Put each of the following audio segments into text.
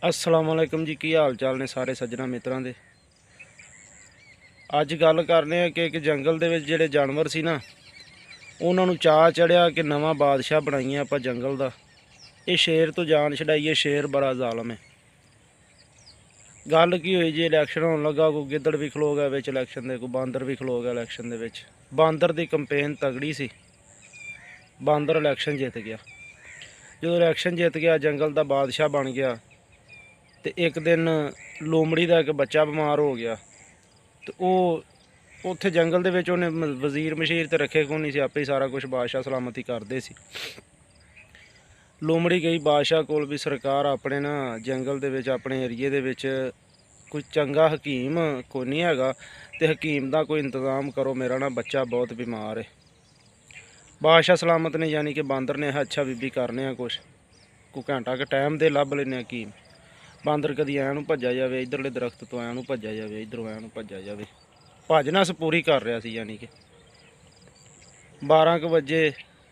अस्सलामुअलैकुम जी, की हाल चाल ने सारे सज्जना मित्रां दे। अज गल करने कि एक जंगल दे विच जिहड़े जानवर सी ना, उन्हां नूं चाऽ चढ़िया कि नवां बादशाह बनाईए आपां जंगल दा। ये शेर तो जान छड़ाईए, शेर बड़ा जालम है। गल की होई जी, इलैक्शन होन लगा, कोई गिद्दड़ भी खलो गया विच इलैक्शन दे, कोई बांदर भी खलो गया इलैक्शन दे विच। बांदर दी कंपेन तगड़ी सी, बांदर इलैक्शन जित गया। जो इलैक्शन जित गया, जंगल दा बादशाह बन गया। तो एक दिन लोमड़ी का एक बच्चा बीमार हो गया। तो वो उत्थे जंगल दे विच उन्हें वजीर मशीर तो रखे को नहीं सी, आपे ही सारा कुछ बादशाह सलामती करते सी। लोमड़ी गई बादशाह कोल भी, सरकार अपने ना जंगल दे विच अपने एरिए दे विच कोई चंगा हकीम कोई नहीं हैगा, ते हकीम का कोई इंतजाम करो, मेरा ना बच्चा बहुत बीमार है। बादशाह सलामत ने यानी कि बांदर ने अच्छा बीबी करने कुछ कोई घंटा के टाइम दे लभ लेने हकीम। बांदर कदी ऐ नूं भज्जा जाए, इधरले दरख्त तो ऐ नूं भज्जा जाए, इधरों ऐ नूं भज्जा जाए, भजनस पूरी कर रहा सी। यानी कि 12 बजे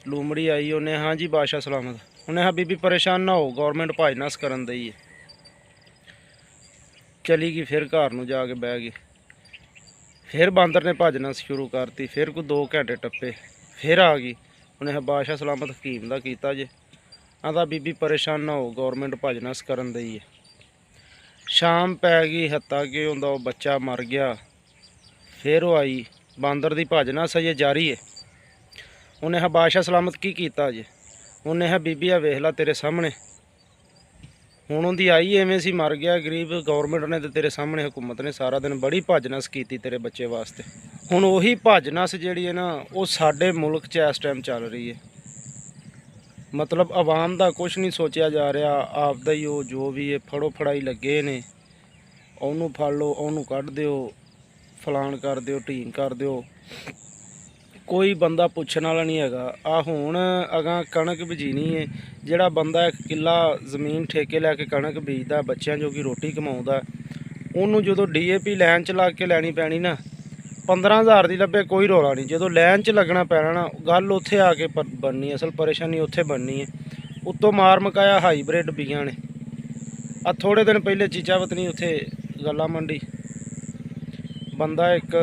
लूमड़ी आई, उन्हें हाँ जी बादशाह सलामत, उन्हें हाँ बीबी परेशान ना हो, गौरमेंट भजनस करन दई है। चली गई, फिर घर नूं जाके बह गई। फिर बांदर ने भजनस शुरू करती, फिर कोई 2 घंटे टप्पे, फिर आ गई। उन्हें बादशाह सलामत हकीम का कीता जे, आंदा बीबी परेशान ना हो, गौरमेंट भजनस करन दई है। शाम पै गई, हत्ता कि उंदा वो बच्चा मर गया। फिर वो आई, बांदर दी भजनस अजे जारी है। उन्हें हा बादशाह सलामत की कीता जे, उन्हें हा बीबी आ वेख ला तेरे सामने, हुण उंदी आई एवें सी, मर गया गरीब, गौरमेंट ने तो तेरे सामने हुकूमत ने सारा दिन बड़ी भजनस की तेरे बच्चे वास्ते। हुण उही भजनस जिहड़ी है ना, वो साडे मुल्क च इस टाइम चल रही है। मतलब आवाम का कुछ नहीं सोचा जा रहा, आपदा ही वो जो भी है फड़ो फड़ाई लगे ने, ਉਹਨੂੰ फड़ लो, ਉਹਨੂੰ ਕੱਢ ਦਿਓ, फलान कर ਦਿਓ, ਢੀਂਗ कर ਦਿਓ। कोई बंदा पुछण वाला नहीं हैगा। आ हुण अगां कणक बीजीनी है, जिहड़ा बंदा एक किला जमीन ठेके लैके कणक बीजदा, बच्चों जो कि रोटी कमाउंदा, उन्होंने जो DAP लैन च लग के लैनी पैनी ना, 15,000 की लभे कोई रौला नहीं। जो लैन च लगना पैना ना, गल उत्थे आके बननी, असल परेशानी उत्थे बननी है। उत्तों मार मकाया हाईब्रिड बीआं ने। आ थोड़े दिन पहले चीचा वतनी उत्थे गल्ला मंडी, बंदा एक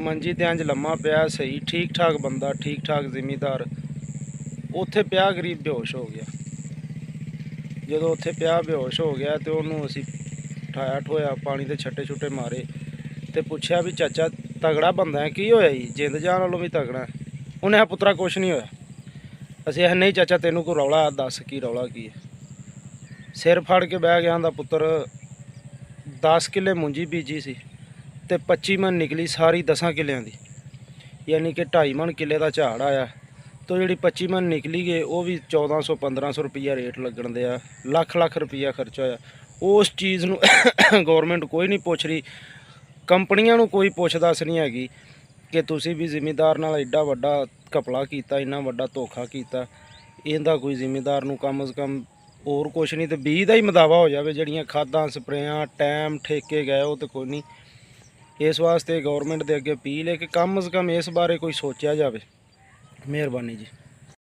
मंजी ते इंज लम्मा पिया, सही ठीक ठाक बंदा, ठीक ठाक जिमीदार, उत्थे पिया गरीब बेहोश हो गया। जो उत्थे पिया बेहोश हो गया तो उन्होंने असी उठाया ठोया, पानी के छट्टे छुट्टे मारे, तो पूछया भी चाचा तगड़ा बंदा है, की होया जी, जिंद जान वालों भी तगड़ा है। उन्हें पुत्रा कुछ नहीं होया। असी नहीं चाचा तेनों कोई रौला, दस की रौला की है। सिर फड़ के बह गया, आंदा पुत्र 10 किले मुंजी बीजी सी, ते 25 मन निकली सारी 10 किलियां दी, यानी कि 2.5 मन किले का झाड़ आया। तो जी 25 मन निकली गए, वो भी 1400-1500 रुपया रेट लगन दिया, लख लख रुपया खर्चा होया। उस चीज़ नूं गौरमेंट कोई नहीं पुछ रही, कंपनियां नूं कोई पुछ दस नहीं हैगी कि तुसी भी जिमीदार नाल एडा वड्डा घपला कीता, इन्ना वड्डा धोखा कीता। इहदा कोई जिमीदार नूं कम अज़ कम और कुछ नहीं तो 20 का ही मदावा हो जाए, जड़ियाँ खादां स्प्रेयां टाइम ठेके गए वो तो कोई नहीं। इस वास्ते गौरमेंट के अगे अपील है कि कम अज़ कम इस बारे कोई सोचा जाए। मेहरबानी जी।